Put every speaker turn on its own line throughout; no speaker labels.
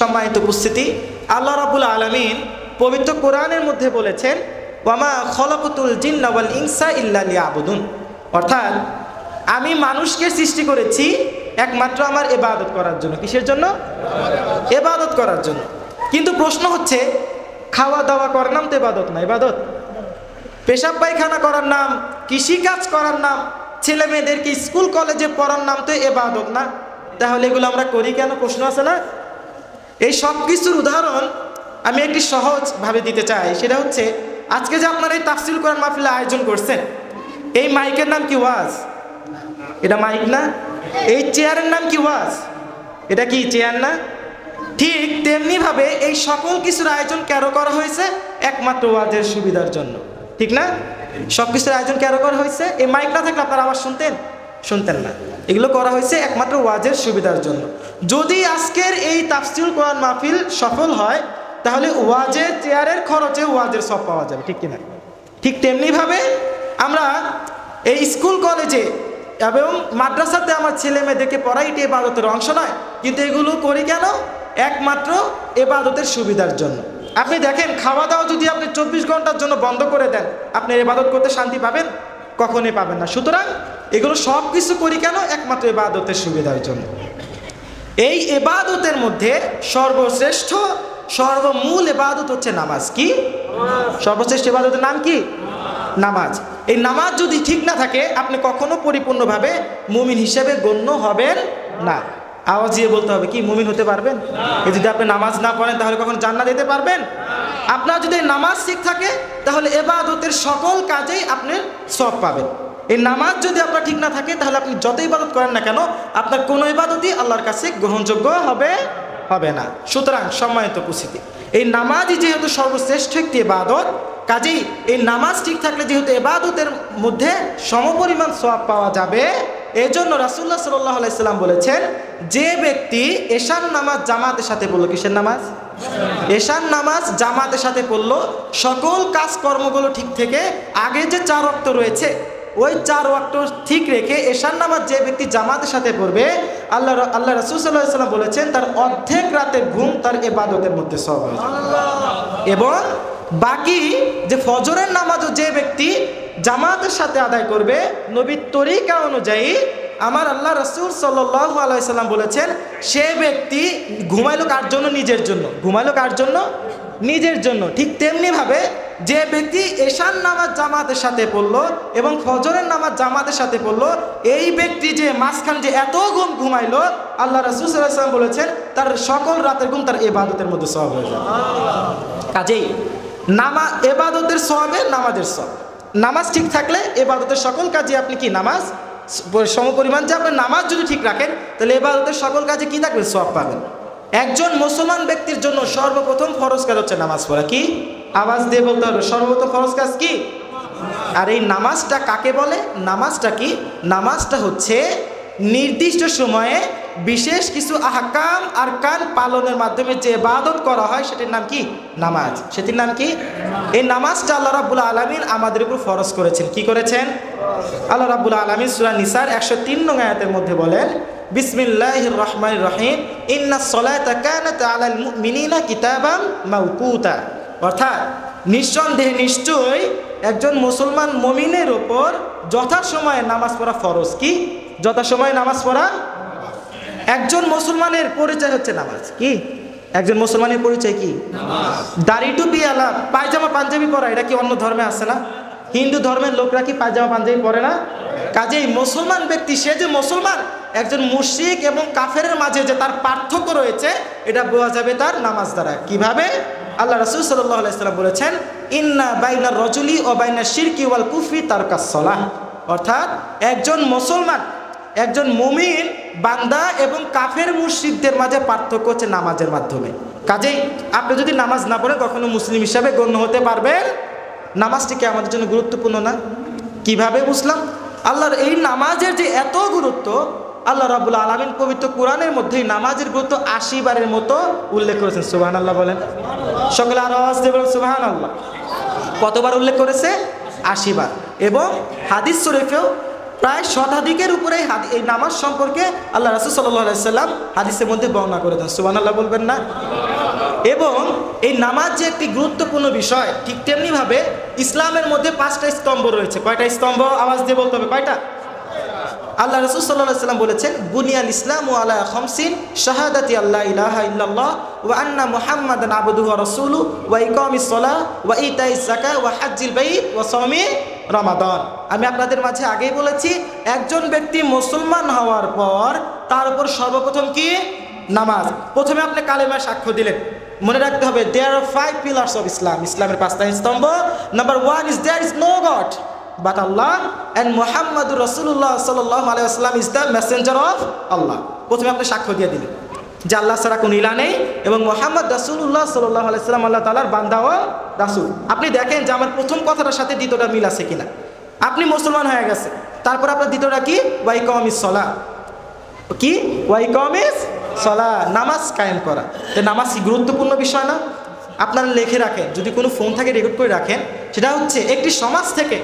সম্মানিত উপস্থিতি, আল্লাহ রাব্বুল আলামিন পবিত্র কোরআনের মধ্যে বলেছেন, ওয়ামা খলাকুতুল জিন্না ওয়াল ইনসা ইল্লা লিয়াবুদুন, অর্থাৎ আমি মানুষকে সৃষ্টি করেছি একমাত্র আমার ইবাদত করার জন্য। কিসের জন্য? ইবাদত করার জন্য। কিন্তু প্রশ্ন হচ্ছে, খাওয়া দাওয়া করার নাম তো ইবাদত না? ইবাদত? পেশাব পায়খানা করার নাম, কৃষিকাজ করার নাম, ছেলে মেয়েদেরকে স্কুল কলেজে পড়ার নাম তো ইবাদত না? তাহলে এগুলো আমরা করি কেন? প্রশ্ন আছে না? এই সব কিছুর উদাহরণ আমি একটি সহজভাবে দিতে চাই। সেটা হচ্ছে, আজকে যে আপনারা এই তাফসীর কোরআন মাহফিল আয়োজন করছেন, এই মাইকের নাম কি ওয়াজ? এটা মাইক না? এই চেয়ারের নাম কি ওয়াজ? এটা কি চেয়ার না? ঠিক তেমনিভাবে এই সকল কিছুর আয়োজন কেন করা হয়েছে? একমাত্র ওয়াজের সুবিধার জন্য, ঠিক না? সব কিছুর আয়োজন কেন করা হয়েছে? এই মাইক না থাকলে আপনারা আবার শুনতেন না। এগুলো করা হয়েছে একমাত্র ওয়াজের সুবিধার জন্য। যদি আজকের এই তাফসীর কোরআন মাহফিল সফল হয়, তাহলে ওয়াজের চেয়ারের খরচে ওয়াজের সব পাওয়া যাবে, ঠিক কিনা? ঠিক তেমনিভাবে আমরা এই স্কুল কলেজে এবং মাদ্রাসাতে আমার ছেলে মেয়েদেরকে পড়াই, এটি ইবাদতের অংশ নয়, কিন্তু এগুলো করি কেন? একমাত্র ইবাদতের সুবিধার জন্য। আপনি দেখেন, খাওয়া দাওয়া যদি আপনি 24 ঘন্টার জন্য বন্ধ করে দেন, আপনি ইবাদত করতে শান্তি পাবেন? কখনোই পাবেন না। সুতরাং এগুলো সব কিছু করি কেন? একমাত্র ইবাদতের সুবিধার জন্য। এই ইবাদতের মধ্যে সর্বশ্রেষ্ঠ সর্বমূল ইবাদত হচ্ছে নামাজ। কি সর্বশ্রেষ্ঠ ইবাদতের নাম? কি? নামাজ। এই নামাজ যদি ঠিক না থাকে, আপনি কখনো পরিপূর্ণভাবে মুমিন হিসেবে গণ্য হবেন না। আওয়াজ দিয়ে বলতে হবে, কি মুমিন হতে পারবেন? যদি আপনি নামাজ না পড়েন, তাহলে কখনো জান্নাত দিতে পারবেন? আপনার যদি নামাজ ঠিক থাকে, তাহলে ইবাদতের সকল কাজেই আপনি সওয়াব পাবেন। এই নামাজ যদি আপনার ঠিক না থাকে, তাহলে আপনি যত ইবাদত করেন না কেন, আপনার কোনো ইবাদতই আল্লাহর কাছে গ্রহণযোগ্য হবে না। সুতরাং সম্মানিত উপস্থিতি, এই নামাজই যেহেতু সর্বশ্রেষ্ঠ একটি ইবাদত, কাজেই এই নামাজ ঠিক থাকলে যেহেতু ইবাদতের মধ্যে সমপরিমাণ সওয়াব পাওয়া যাবে, এই জন্য রাসূলুল্লাহ সাল্লাল্লাহু আলাইহি সাল্লাম বলেছেন, যে ব্যক্তি এশার নামাজ জামাতের সাথে পড়লো, কিসের নামাজ? এশার নামাজ জামাতের সাথে পড়লো, সকল কাজকর্মগুলো ঠিক থেকে আগে যে 4 ওয়াক্ত রয়েছে, ওই 4 ওয়াক্ত ঠিক রেখে এশার নামাজ যে ব্যক্তি জামাতের সাথে পড়বে, আল্লাহ রাসূল সাল্লাল্লাহু আলাইহি সাল্লাম বলেছেন, তার অর্ধেক রাতের ঘুম তার ইবাদতের মধ্যে সওয়াব হয়ে যাবে। এবং বাকি যে ফজরের নামাজও যে ব্যক্তি জামাতের সাথে আদায় করবে, নবীর তরিকা অনুযায়ী, আমার আল্লাহ রাসূল সাল্লাল্লাহু আলাইহি সাল্লাম বলেছেন, সে ব্যক্তি ঘুমাইলো কার জন্য? নিজের জন্য। ঘুমাইলো কার জন্য? নিজের জন্য। ঠিক তেমনিভাবে যে ব্যক্তি এশার নামাজ জামাতের সাথে পড়লো এবং ফজরের নামাজ জামাতের সাথে পড়লো, এই ব্যক্তি যে মাঝখান যে এত ঘুমাইলো, আল্লাহ রাসূল সাল্লাল্লাহু আলাইহি সাল্লাম বলেছেন, তার সকল রাতের ঘুম তার ইবাদতের মধ্যে সওয়াব হয়ে যাবে। কাজেই ইবাদতের সওয়াবে নামাজের সওয়াব। নামাজ ঠিক থাকলে ইবাদতের সকল কাজে আপনি কি নামাজ সমপরিমাণ, যে আপনি নামাজ যদি ঠিক রাখেন, তাহলে ইবাদতের সকল কাজে কি থাকবে? সওয়াব পাবেন। একজন মুসলমান ব্যক্তির জন্য সর্বপ্রথম ফরজ কাজ হচ্ছে নামাজ পড়া। কি? আওয়াজ দিয়ে বলতে হবে, সর্বপ্রথম ফরজ কাজ কি? আর এই নামাজটা কাকে বলে? নামাজটা কি? নামাজটা হচ্ছে নির্দিষ্ট সময়ে বিশেষ কিছু আহকাম আরকান পালনের মাধ্যমে যে ইবাদত করা হয়, সেটির নাম কি? নামাজ। সেটির নাম কি? এই নামাজটা আল্লাহ রাব্বুল আলামিন আমাদের উপর ফরজ করেছেন। কি করেছেন? আল্লাহ রাব্বুল আলামিন সূরা নিসার 103 নং আয়াতের মধ্যে বলেন, বিসমিল্লাহির রহমানির রহিম, ইন্নাস সালাতা কানাত আলাল মুমিনিনা কিতাবাম মাওকুতা। অর্থাৎ নিঃসন্দেহে নিশ্চয়ই একজন মুসলমান মুমিনের উপর যথাসময়ে নামাজ পড়া ফরজ। কি? যথাসময়ে নামাজ পড়া। একজন মুসলমানের পরিচয় হচ্ছে নামাজ। কি? একজন মুসলমানের পরিচয় কি? নামাজ। দাড়ি টুপি আলা পায়জামা পাঞ্জাবি পরা, এটা কি অন্য ধর্মে আছে না? হিন্দু ধর্মের লোকরা কি পায়জামা পাঞ্জাবি পরে না? কাজেই মুসলমান ব্যক্তি, সে যে মুসলমান, একজন মুশরিক এবং কাফেরের মাঝে যে তার পার্থক্য রয়েছে, এটা বোঝা যাবে তার নামাজ দ্বারা। কিভাবে? আল্লাহ রাসূল সাল্লাল্লাহু আলাইহি সাল্লাম বলেছেন, ইন্না বাইনার রাজুলি ওয়া বাইনাশ শিরকি ওয়াল কুফরি তারকাস সালাহ। অর্থাৎ একজন মুসলমান, একজন মুমিন বান্দা এবং কাফের মুশরিকদের মাঝে পার্থক্য হচ্ছে নামাজের মাধ্যমে। কাজেই আপনি যদি নামাজ না পড়েন, কখনো মুসলিম হিসাবে গণ্য হতে পারবেন? নামাজটি কি আমাদের জন্য গুরুত্বপূর্ণ না? কিভাবে বুঝলাম? আল্লাহর এই নামাজের যে এত গুরুত্ব, আল্লাহ রাব্বুল আলামিন পবিত্র কোরআনের মধ্যে নামাজের গুরুত্ব 80 বারের মতো উল্লেখ করেছেন। সুবহানাল্লাহ বলেন সকলে, আর আওয়াজ দিয়ে বলেন সুবহানাল্লাহ। কতবার উল্লেখ করেছে? 80 বার। এবং হাদিস শরীফেও প্রায় শতাধিকের উপরে এই নামাজ সম্পর্কে আল্লাহ রাসূল সাল্লাল্লাহু আলাইহি সাল্লাম হাদিসের মধ্যে বর্ণনা করে দেন। সুবহানাল্লাহ বলবেন না? এবং এই নামাজ যে একটি গুরুত্বপূর্ণ বিষয়, ঠিক তেমনিভাবে ইসলামের মধ্যে 5টা স্তম্ভ রয়েছে। কয়টা স্তম্ভ? আওয়াজ দিয়ে বলতে হবে, কয়টা? আল্লাহ রাসূল সাল্লাল্লাহু আলাইহি সাল্লাম বলেছেন, বুনিয়াল ইসলামু আলা খামসিন শাহাদাতি আল্লা ইলাহা ইল্লাল্লাহ ওয়া আন্না মুহাম্মাদান আবদুহু ওয়া রাসূলুহু ওয়া ইকামিস সালাহ ওয়া ইতাইজ যাকাত ওয়া হজ্জিল বাইত ওয়া সাওমি রমাদান। আমি আপনাদের মাঝে আগেই বলেছি, একজন ব্যক্তি মুসলমান হওয়ার পর তার উপর সর্বপ্রথম কি? নামাজ। প্রথমে আপনি কালেমা সাক্ষ্য দিলেন। মনে রাখতে হবে, দেয়ার আর 5 পিলার্স অফ ইসলাম। ইসলামের 5টা স্তম্ভ। Number 1 is there is no god but Allah and Muhammadur Rasulullah sallallahu alaihi wasallam is the messenger of Allah. প্রথমে আপনি সাক্ষ্য দিয়ে দিলেন যে আল্লাহ ছাড়া কোনো ইলাহ নেই এবং মুহাম্মদ রাসূলুল্লাহ সাল্লাল্লাহু আলাইহি ওয়াসাল্লাম আল্লাহ তাআলার বান্দা ও রাসূল। আপনি দেখেন যে আমার প্রথম কথাটার সাথে দ্বিতীয়টা মিল আছে কিনা। আপনি মুসলমান হয়ে গেছে, তারপর আপনার দ্বিতীয়টা কি? ওয়া ইকামিস সালাহ। কি? ওয়া ইকামিস সালাহ, নামাজ কায়েম করা। তো নামাজ কি গুরুত্বপূর্ণ বিষয় না? আপনারা লিখে রাখেন, যদি কোনো ফোন থেকে রেকর্ড করে রাখেন। সেটা হচ্ছে, একটি সমাজ থেকে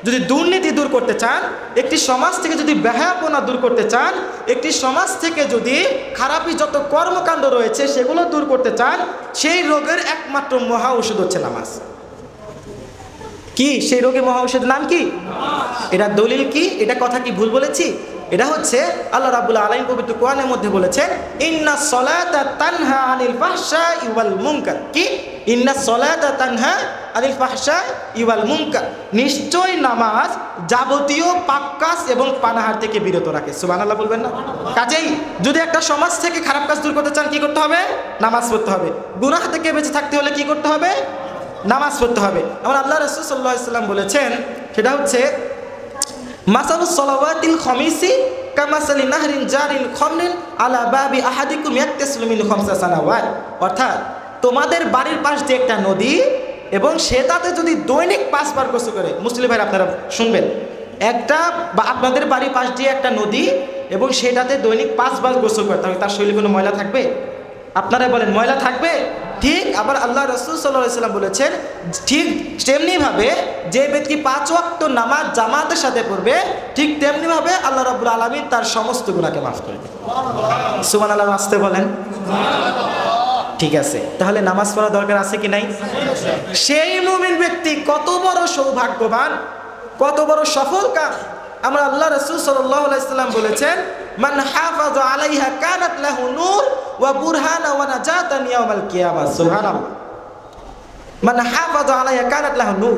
যদি দুর্নীতি দূর করতে চান, একটি সমাজ থেকে যদি বেহায়াপনা দূর করতে চান, একটি সমাজ থেকে যদি খারাপি যত কর্মকাণ্ড রয়েছে সেগুলো দূর করতে চান, সেই রোগের একমাত্র মহা ঔষধ হচ্ছে নামাজ। কি সেই রোগের মহা ঔষধের নাম কি? এটা দলিল কি? এটা কথা কি ভুল বলেছি? এটা হচ্ছে আল্লাহ রাব্বুল আলামিন পবিত্র কোরআনের মধ্যে বলেছেন, ইন্নাস সালাতা তানহা আনিল ফাহশাই ওয়াল মুনকার। কি? ইন্নাস সালাতা তানহা আনিল ফাহশাই ওয়াল মুনকার। নিশ্চয় নামাজ যাবতীয় পাপ কাজ এবং পানাহার থেকে বিরত রাখে। সুবহানাল্লাহ বলবেন না? কাজেই যদি একটা সমাজ থেকে খারাপ কাজ দূর করতে চান, কি করতে হবে? নামাজ পড়তে হবে। গুনাহ থেকে বেঁচে থাকতে হলে কি করতে হবে? নামাজ পড়তে হবে। আমার আল্লাহ রাসূল সাল্লাল্লাহু আলাইহি ওয়াসাল্লাম বলেছেন, সেটা হচ্ছে মাসালুস সালাওয়াতিল খামিসি কামাসালি নাহরিন জারিন খামরিন আলা বাবি আহাদিকুম ইয়াকতাসিলু মিন খামসা সানাওয়াত। অর্থাৎ তোমাদের বাড়ির পাশ দিয়ে একটা নদী এবং সেটাতে যদি দৈনিক 5 বার গোসল করে, মুসলিম ভাইরা আপনারা শুনবেন, একটা বা আপনাদের বাড়ির পাশ দিয়ে একটা নদী এবং সেটাতে দৈনিক 5 বার গোসল করে, তাহলে তার শরীরে কোনো ময়লা থাকবে? আপনারা বলেন, ময়লা থাকবে? ঠিক আবার আল্লাহ রাসূল সাল্লাল্লাহু আলাইহি ওয়াসাল্লাম বলেছেন, ঠিক তেমনিভাবে যে ব্যক্তি 5 ওয়াক্ত নামাজ জামাতের সাথে পড়বে, ঠিক তেমনিভাবে আল্লাহ রাব্বুল আলামিন তার সমস্ত গুনাহকে মাফ করে দেবেন। সুবহানাল্লাহ আসতে বলেন। ঠিক আছে, তাহলে নামাজ পড়া দরকার আছে কি নাই? সেই মুমিন ব্যক্তি কত বড় সৌভাগ্যবান, কত বড় সফল কাম। আমরা আল্লাহ রাসূল সাল্লাল্লাহু আলাইহি ওয়াসাল্লাম বলেছেন, মান হাফাযা আলাইহা কানাত লাহু নূর ওয়া বুরহানা ওয়া নাজাতান ইয়াউমাল কিয়ামাহ। সুবহানাল্লাহ। মান হাফাযা আলাইহা কানাত লাহু নূর।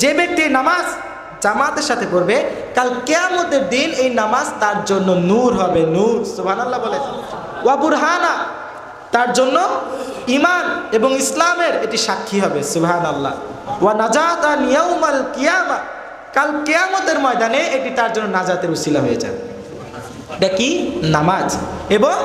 যে ব্যক্তি নামাজ জামাতের সাথে পড়বে, কাল কিয়ামতের দিন এই নামাজ তার জন্য নূর হবে। নূর। সুবহানাল্লাহ বলেন। ওয়া বুরহানা, তার জন্য ঈমান এবং ইসলামের এটি সাক্ষী হবে। সুবহানাল্লাহ। ওয়া নাজাতান ইয়াউমাল কিয়ামাহ, কাল কিয়ামতের ময়দানে এটি তার জন্য নাজাতের উসিলা হয়ে যাবে। এটা কি? নামাজ। এবং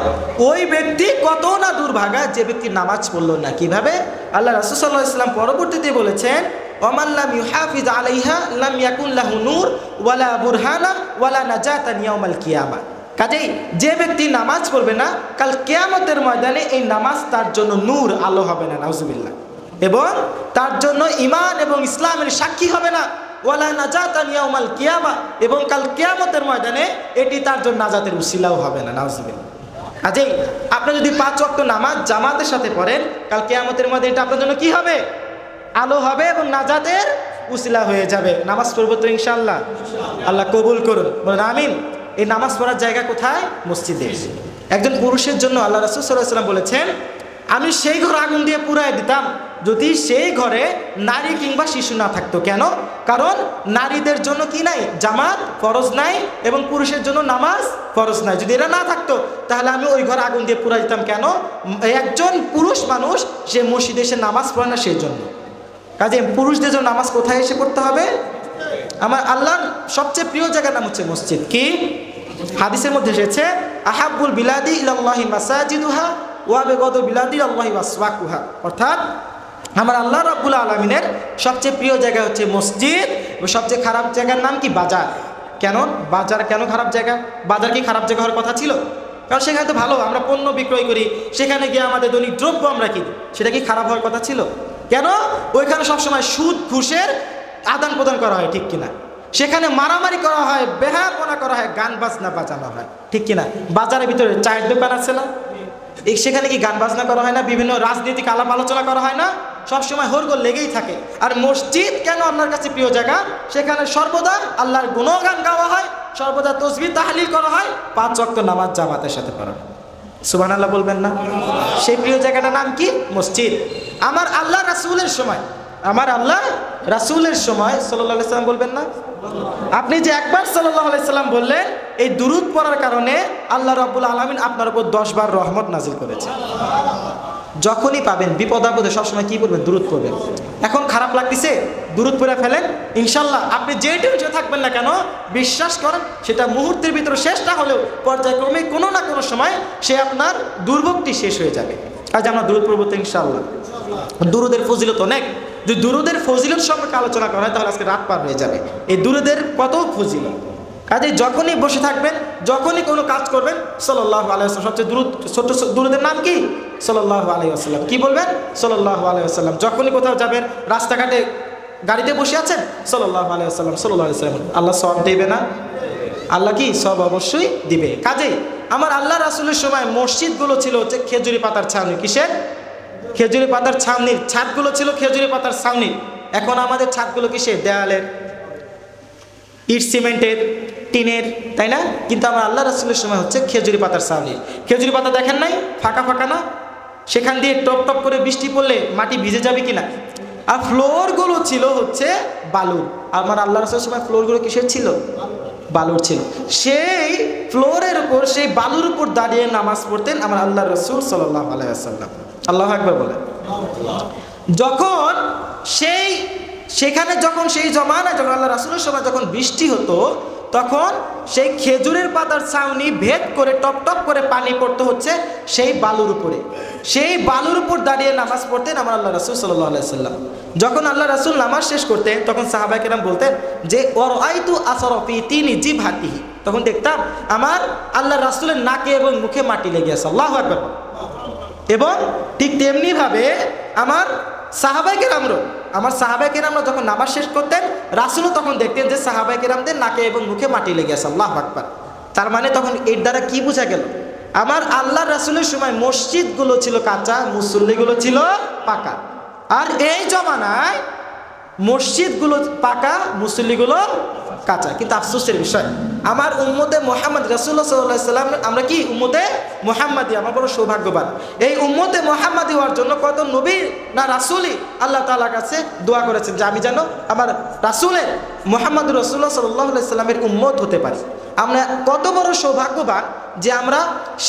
ওই ব্যক্তি কত না দুর্ভাগা যে ব্যক্তি নামাজ পড়ল না। কিভাবে? আল্লাহ রাসূল সাল্লাল্লাহু আলাইহি ওয়াসাল্লাম পরবর্তীতে বলেছেন, ওয়ামান লাম ইউহাফিজ আলাইহা লাম ইয়াকুন লাহু নূর ওয়ালা বুরহানা ওয়ালা নাজাতান ইয়াউমাল কিয়ামাহ। কাজেই যে ব্যক্তি নামাজ পড়বে না, কাল কিয়ামতের ময়দানে এই নামাজ তার জন্য নূর, আলো হবে না। নাউজুবিল্লাহ। এবং তার জন্য ঈমান এবং ইসলামের সাক্ষী হবে না। ওয়ালা নাজাতান ইয়াউমাল কিয়ামাহ, এবং কাল কিয়ামতের ময়দানে এটি তার জন্য নাজাতের উসিলাও হবে না। নাউজুবিল্লাহ। কাজেই আপনি যদি 5 ওয়াক্ত নামাজ জামাতের সাথে পড়েন, কাল কিয়ামতের ময়দানে এটা আপনার জন্য কি হবে? আলো হবে এবং নাজাতের উসিলা হয়ে যাবে। নামাজ পড়বো তো ইনশাআল্লাহ। আল্লাহ কবুল করুন, বলেন আমিন। এই নামাজ পড়ার জায়গা কোথায়? মসজিদে। একজন পুরুষের জন্য আল্লাহ রাসূল সাল্লাল্লাহু আলাইহি ওয়াসাল্লাম বলেছেন, আমি সেই ঘর আগুন দিয়ে পুড়ায় দিতাম যদি সেই ঘরে নারী কিংবা শিশু না থাকতো। কেন? কারণ নারীদের জন্য কি নাই? জামাত ফরজ নাই এবং পুরুষের জন্য নামাজ ফরজ নাই। যদি এরা না থাকতো তাহলে আমি ওই ঘর আগুন দিয়ে পুড়াই দিতাম। কেন? একজন পুরুষ মানুষ সে মসজিদে এসে নামাজ পড়ে না, সেই জন্য। কাজে পুরুষদের জন্য নামাজ কোথায় এসে পড়তে হবে? আমার আল্লাহর সবচেয়ে প্রিয় জায়গার নাম হচ্ছে মসজিদ। কি? হাদিসের মধ্যে এসেছে, আহাব্বুল বিলাদি ইলাল্লাহি মাসাজিদুহা ওয়া বিগাদু বিলাদি আল্লাহি ওয়াসওয়াকুহা। অর্থাৎ আমার আল্লাহ রাব্বুল আলামিনের সবচেয়ে প্রিয় জায়গা হচ্ছে মসজিদ এবং সবচেয়ে খারাপ জায়গার নাম কি? বাজার। কেন বাজার কেন খারাপ জায়গা? বাজার কি খারাপ জায়গা হওয়ার কথা ছিল? কারণ সেখানে তো ভালো আমরা পণ্য বিক্রয় করি, সেখানে গিয়ে আমাদের দৈনিক দ্রব্য আমরা কিনি, সেটা কি খারাপ হওয়ার কথা ছিল? কেন? ওইখানে সবসময় সুদ ঘুষের আদান প্রদান করা হয়, ঠিক কিনা? সেখানে মারামারি করা হয়, বেহায়াপনা করা হয়, গান বাজনা বাজানো হয়, ঠিক কিনা? বাজারের ভিতরে চায়ের দোকান আছে না, সেখানে কি গান বাজনা করা হয় না? বিভিন্ন রাজনৈতিক আলাপ আলোচনা করা হয় না? সবসময় হরগোল লেগেই থাকে। আর মসজিদ কেন আল্লাহর কাছে প্রিয় জায়গা? সেখানে সর্বদা আল্লাহর গুণগান গাওয়া হয়, সর্বদা তাসবিহ তাহলিল করা হয়, 5 ওয়াক্ত নামাজ জামাতের সাথে পড়া হয়। সুবহানাল্লাহ বলবেন না? সেই প্রিয় জায়গাটার নাম কি? মসজিদ। আমার আল্লাহ রাসূলের সময়, আমার আল্লাহ রাসূলের সময় সাল্লাল্লাহু আলাইহি সাল্লাম বলবেন না? আপনি যে একবার সাল্লাল্লাহু আলাইহি সাল্লাম বললেন, এই দুরূদ পড়ার কারণে আল্লাহ রাব্বুল আলামিন আপনার উপর 10 বার রহমত নাজিল করেছে। যখনই পাবেন বিপদ আপদে সবসময় কি করবেন? দুরূদ পড়বেন। এখন খারাপ লাগতেছে, দুরূদ পড়ে ফেলেন, ইনশাল্লাহ আপনি যে টেনশনে থাকবেন না কেন, বিশ্বাস করেন সেটা মুহূর্তের ভিতরে শেষটা হলেও পর্যায়ক্রমে কোনো না কোনো সময় সে আপনার দুর্ভোগটি শেষ হয়ে যাবে। আজ আমরা দুরূদ পড়ব তো ইনশাআল্লাহ। দুরূদের ফজিলত অনেক, যদি দুরূদের ফজিলত সম্পর্কে আলোচনা করা হয় তাহলে আজকে রাত পার হয়ে যাবে। এই দুরূদের কত ফজিলত, কাজে যখনই বসে থাকবেন, যখনই কোনো কাজ করবেন, সাল্লাল্লাহু আলাইহি ওয়াসাল্লাম, সবচেয়ে ছোট দুরূদের নাম কি? সাল্লাল্লাহু আলাইহি ওয়াসাল্লাম। কি বলবেন? সাল্লাল্লাহু আলাইহি ওয়াসাল্লাম। যখনই কোথাও যাবেন, রাস্তাঘাটে গাড়িতে বসে আছেন, সাল্লাল্লাহু আলাইহি ওয়াসাল্লাম, সাল্লাল্লাহু আলাইহি ওয়াসাল্লাম। আল্লাহ সওয়াব দেবে না? আল্লাহ কি সওয়াব অবশ্যই দিবে। কাজেই আমার আল্লাহ রাসূলের সময় মসজিদগুলো ছিল হচ্ছে খেজুরি পাতার ছাউনি। কিসের? খেজুরি পাতার ছাউনির। ছাদগুলো ছিল খেজুরি পাতার ছাউনি। এখন আমাদের ছাদগুলো কিসের? দেয়ালের, ইট সিমেন্টের, টিনের, তাই না? কিন্তু আমার আল্লাহ রাসূলের সময় হচ্ছে খেজুরি পাতার ছাউনি। খেজুরি পাতা দেখেন নাই? ফাঁকা ফাঁকা না? সেখান দিয়ে টপ টপ করে বৃষ্টি পড়লে মাটি ভিজে যাবে কিনা? আর ফ্লোরগুলো ছিল হচ্ছে বালুর। আমার আল্লাহ রাসূলের সময় ফ্লোরগুলো কিসের ছিল? বালুর ছিল। সেই ফ্লোরের উপর, সেই বালুর উপর দাঁড়িয়ে নামাজ পড়তেন আমার আল্লাহ রাসূল সাল্লাল্লাহু আলাইহি ওয়াসাল্লাম। আল্লাহু আকবার বলেন। যখন সেখানে যখন সেই জমানায় যখন আল্লাহ রাসূলের সময় যখন বৃষ্টি হতো, তখন সেই খেজুরের পাতার ছাউনি ভেদ করে টপ টপ করে পানি পড়তে হচ্ছে সেই বালুর উপরে। সেই বালুর উপর দাঁড়িয়ে নামাজ পড়তেন আমার আল্লাহ রাসূল সাল্লাল্লাহু আলাইহি ওয়াসাল্লাম। যখন আল্লাহ রাসূল নামাজ শেষ করতেন তখন সাহাবায়ে কেরাম বলতেন যে ওয়ারাইতু আসরাফি তিনি জিবহাতিহি, তখন দেখতাম আমার আল্লাহ রাসূলের নাকে এবং মুখে মাটি লেগে আছে। আল্লাহু আকবার। এবং ঠিক তেমনি ভাবে আমার সাহাবায়ে কেরামরা যখন নামাজ শেষ করতেন, রাসূলও তখন দেখতেন যে সাহাবায়ে কেরামদের নাকে এবং মুখে মাটি লেগে আছে। আল্লাহু আকবার। তার মানে তখন এর দ্বারা কি বোঝা গেল? আমার আল্লাহ রাসূলের সময় মসজিদগুলো ছিল কাঁচা, মুসল্লিগুলো ছিল পাকা। আর এই জমানায় মসজিদগুলো পাকা, মুসল্লিগুলো কাঁচা। কিন্তু আফসোসের বিষয়, আমার উম্মতে মুহাম্মদ রাসূলুল্লাহ সাল্লাল্লাহু আলাইহি ওয়াসাল্লাম, আমরা কি উম্মতে মুহাম্মাদি, আমরা বড় সৌভাগ্যবান। এই উম্মতে মুহাম্মাদি হওয়ার জন্য কত নবী না রাসূলই আল্লাহ তাআলার কাছে দোয়া করেছেন যে আমি যেন আমার রাসূলের মুহাম্মদ রাসূলুল্লাহ সাল্লাল্লাহু আলাইহি ওয়াসাল্লামের উম্মত হতে পারি। আমরা কত বড় সৌভাগ্যবান যে আমরা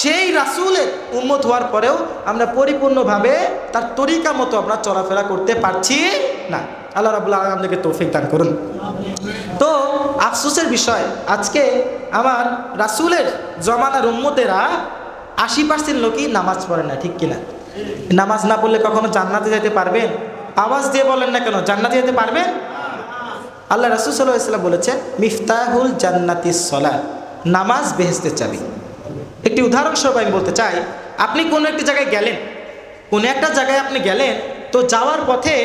সেই রাসূলের উম্মত হওয়ার পরেও আমরা পরিপূর্ণভাবে তার তরিকা মতো আমরা চলাফেরা করতে পারছি না। আল্লাহ রাব্বুল আলামিন আমাদেরকে তৌফিক দান করুন। তো আফসোসের বিষয়, আজকে আমার রাসূলের জমানার উম্মতেরা 80% লোকই নামাজ পড়ে না, ঠিক কিনা? নামাজ না পড়লে কখনো জান্নাতে যেতে পারবেন? আওয়াজ দিয়ে বলেন না কেন, জান্নাতে যেতে পারবেন? আল্লাহ রাসূল সাল্লাল্লাহু আলাইহি ওয়াসাল্লাম বলেছেন মিফতাহুল জান্নাতিস সালাত, নামাজ বেহেশতের চাবি। একটি উদাহরণস্বরূপ আমি বলতে চাই, আপনি কোনো একটি জায়গায় গেলেন, কোনো একটা জায়গায় আপনি গেলেন, তো যাওয়ার পথে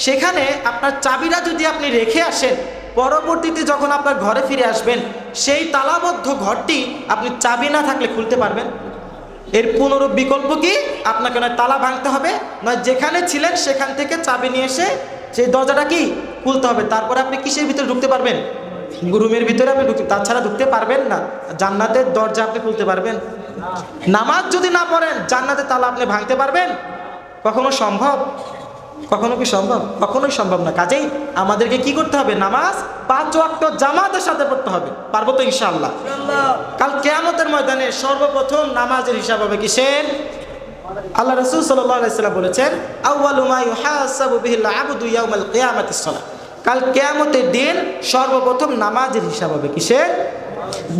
সেখানে আপনার চাবিটা যদি আপনি রেখে আসেন, পরবর্তীতে যখন আপনার ঘরে ফিরে আসবেন সেই তালাবদ্ধ ঘরটি আপনি চাবি না থাকলে খুলতে পারবেন? এর পুনরূপ বিকল্প কি? আপনাকে নয় তালা ভাঙতে হবে, নয় যেখানে ছিলেন সেখান থেকে চাবি নিয়ে এসে সেই দরজাটা কি খুলতে হবে। তারপরে আপনি কিসের ভিতরে ঢুকতে পারবেন? রুমের ভিতরে আপনি তাছাড়া ঢুকতে পারবেন না। জান্নাতের দরজা আপনি খুলতে পারবেন? নামাজ যদি না পড়েন জান্নাতের তালা আপনি ভাঙতে পারবেন? কখনো সম্ভব? কখনো কি সম্ভব? কখনোই সম্ভব না। কাজেই আমাদেরকে কি করতে হবে? নামাজ 5 ওয়াক্ত জামাতের সাথে পড়তে হবে। পারবো তো ইনশাআল্লাহ? কাল কিয়ামতের ময়দানে সর্বপ্রথম নামাজের হিসাব হবে কিসের? আল্লাহ রাসূল সাল্লাল্লাহু আলাইহি ওয়াসাল্লাম বলেছেন আউয়ালু মা ইউহাসাবু বিহিল আবদু ইয়াউমাল কিয়ামাতিস সালাহ, কাল কিয়ামতের দিন সর্বপ্রথম নামাজের হিসাব হবে কিসের?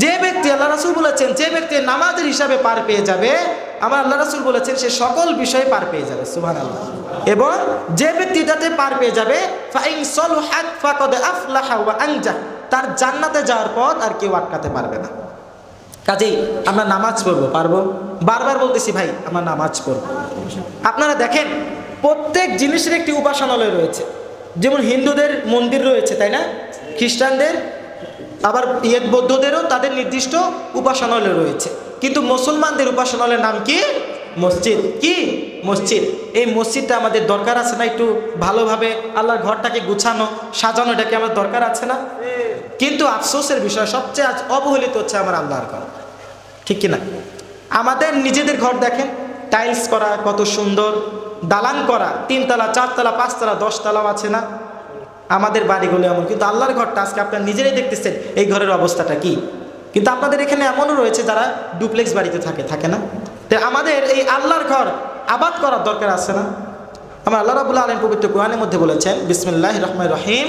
যে ব্যক্তি, আল্লাহ রাসূল বলেছেন যে ব্যক্তি নামাজের হিসাবে পার পেয়ে যাবে, আমার আল্লাহ রাসূল বলেছেন সে সকল বিষয়ে পার পেয়ে যাবে। সুবহানাল্লাহ। এবং যে ব্যক্তি যাতে পার পেয়ে যাবে ফাইন সলহাত ফাকাদ আফলাহা ওয়া আনজাহ, তার জান্নাতে যাওয়ার পথ আর কেউ আটকাতে পারবে না। কাজেই আমরা নামাজ পড়বো, পারবো? বারবার বলতেছি ভাই আমরা নামাজ পড়বো। আপনারা দেখেন প্রত্যেক জিনিসের একটি উপাসনালয় রয়েছে। যেমন হিন্দুদের মন্দির রয়েছে, তাই না? খ্রিস্টানদের আবার বৌদ্ধদেরও তাদের নির্দিষ্ট উপাসনালয় রয়েছে, কিন্তু মুসলমানদের উপাসনালয়ের নাম কি? মসজিদ। কি? মসজিদ। এই মসজিদটা আমাদের দরকার আছে না? একটু ভালোভাবে আল্লাহর ঘরটাকে গুছানো সাজানো, এটাকে আমার দরকার আছে না? কিন্তু আফসোসের বিষয়, সবচেয়ে আজ অবহেলিত হচ্ছে আমার আল্লাহর ঘর, ঠিক কিনা? আমাদের নিজেদের ঘর দেখেন, টাইলস করা, কত সুন্দর দালান করা, 3 তলা 4 তলা 5 তলা 10 তলাও আছে না আমাদের বাড়িগুলো এমন, কিন্তু আল্লাহর ঘরটা আজকে আপনারা নিজেরাই দেখতেছেন এই ঘরের অবস্থাটা কি। কিন্তু আপনাদের এখানে এমনও রয়েছে যারা ডুপ্লেক্স বাড়িতে থাকে না? তো আমাদের এই আল্লাহর ঘর আবাদ করার দরকার আছে না? আমার আল্লাহ রাব্বুল আলামিন পবিত্র কোরআনের মধ্যে বলেছেন, বিসমিল্লাহির রহমানির রহিম,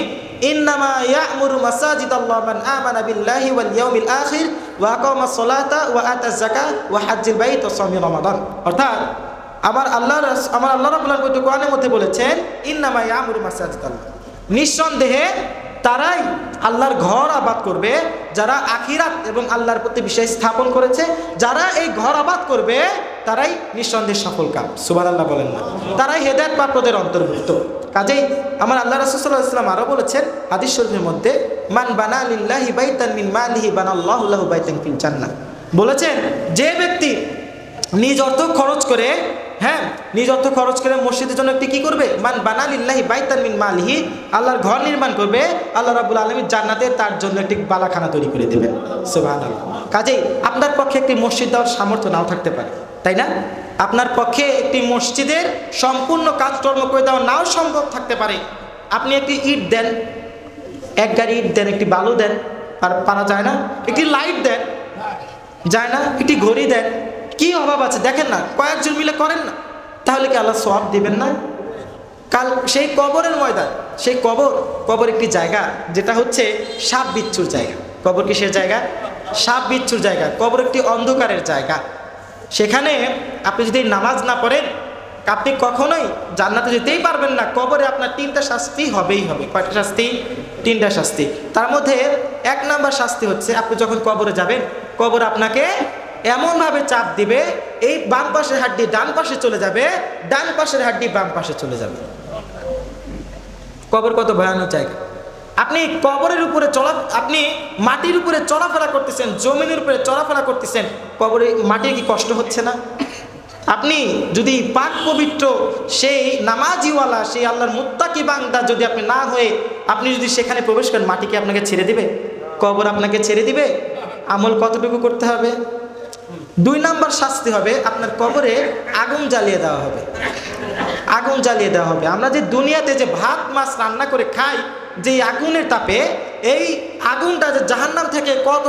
ইন্নামা ইয়া'মুরু মাসাজিদাল্লাহি মান আমানা বিল্লাহি ওয়াল ইয়াউমিল আখির ওয়া আকামাস সালাতা ওয়া আতাজ যাকাত ওয়া হাজ্জাল বাইত ওয়া সাওমা রমাদান। অর্থাৎ আমার আল্লাহ রাব্বুল আলামিন পবিত্র কোরআনের মধ্যে বলেছেন, ইন্নামা ইয়া'মুরু মাসাজিদাল্লাহ, নিঃসন্দেহে তারাই আল্লাহর ঘর আবাদ করবে যারা আখিরাত এবং আল্লাহর প্রতি বিশ্বাস স্থাপন করেছে। যারা এই ঘর আবাদ করবে তারাই নিঃসন্দেহে সফল কাম। সুবহানাল্লাহ বলেন না? তারাই হেদায়েত প্রাপ্তদের অন্তর্ভুক্ত। কাজেই আমার আল্লাহ রাসূল সাল্লাল্লাহু আলাইহি ওয়াসাল্লাম আরো বলেছেন হাদিস শরীফের মধ্যে, মান বানা লিল্লাহি বাইতান মিন মালিহি বানাল্লাহু লাহু বাইতান ফিল জান্নাহ। বলেছেন যে ব্যক্তি নিজ অর্থ খরচ করে, নিজ অর্থ খরচ করে মসজিদের জন্য একটি কি করবে? মান বানা লিল্লাহি বাইতান মিন মালিহি, আল্লাহর ঘর নির্মাণ করবে, আল্লাহ রাব্বুল আলামিন জান্নাতে তার জন্য একটি বালাখানা তৈরি করে দেবেন। সুবহানাল্লাহ। কাজেই আপনার পক্ষে একটি মসজিদ দেওয়ার সামর্থ্য নাও থাকতে পারে, তাই না? আপনার পক্ষে একটি মসজিদের সম্পূর্ণ কাজকর্ম করে দেওয়া নাও সম্ভব থাকতে পারে। আপনি একটি ইট দেন, এক গাড়ি ইট দেন, একটি বালু দেন, পারা যায় না? একটি লাইট দেন, যায় না? একটি ঘড়ি দেন, কি অভাব আছে? দেখেন না, কয়েকজন মিলে করেন না, তাহলে কি আল্লাহ সওয়াব দিবেন না? কাল সেই কবরের ময়দান, সেই কবর একটি জায়গা যেটা হচ্ছে সাপ বিচ্ছুর জায়গা। কবর কিসের জায়গা? সাপ বিচ্ছুর জায়গা। কবর একটি অন্ধকারের জায়গা। সেখানে আপনি যদি নামাজ না পড়েন আপনি কখনোই জান্নাতে যেতেই পারবেন না। কবরে আপনার 3টা শাস্তি হবেই হবে। কয়টা শাস্তি? 3টা শাস্তি। তার মধ্যে 1 নাম্বার শাস্তি হচ্ছে, আপনি যখন কবরে যাবেন, কবর আপনাকে এমনভাবে চাপ দিবে, এই বাম পাশের হাড্ডি ডান পাশে চলে যাবে, ডান পাশের হাড্ডি বাম পাশে চলে যাবে। কবর কত ভয়ানক জায়গা! আপনি কবরের উপরে আপনি মাটির উপরে চলাফেরা করতেছেন, জমিনের উপরে চলাফেরা করতেছেন, কবরে মাটির কি কষ্ট হচ্ছে না? আপনি যদি পাক পবিত্র সেই নামাজিওয়ালা, সেই আল্লাহর মুত্তাকি বান্দা যদি আপনি না হয়ে আপনি যদি সেখানে প্রবেশ করেন, মাটি কি আপনাকে ছেড়ে দিবে? কবর আপনাকে ছেড়ে দিবে? আমল কতটুকু করতে হবে? 2 নাম্বার শাস্তি হবে, আপনার কবরে আগুন জ্বালিয়ে দেওয়া হবে। আগুন জ্বালিয়ে দেওয়া হবে। আমরা যে দুনিয়াতে যে ভাত মাছ রান্না করে খাই, যে আগুনের তাপে, এই আগুনটা যে জাহান্নাম থেকে কত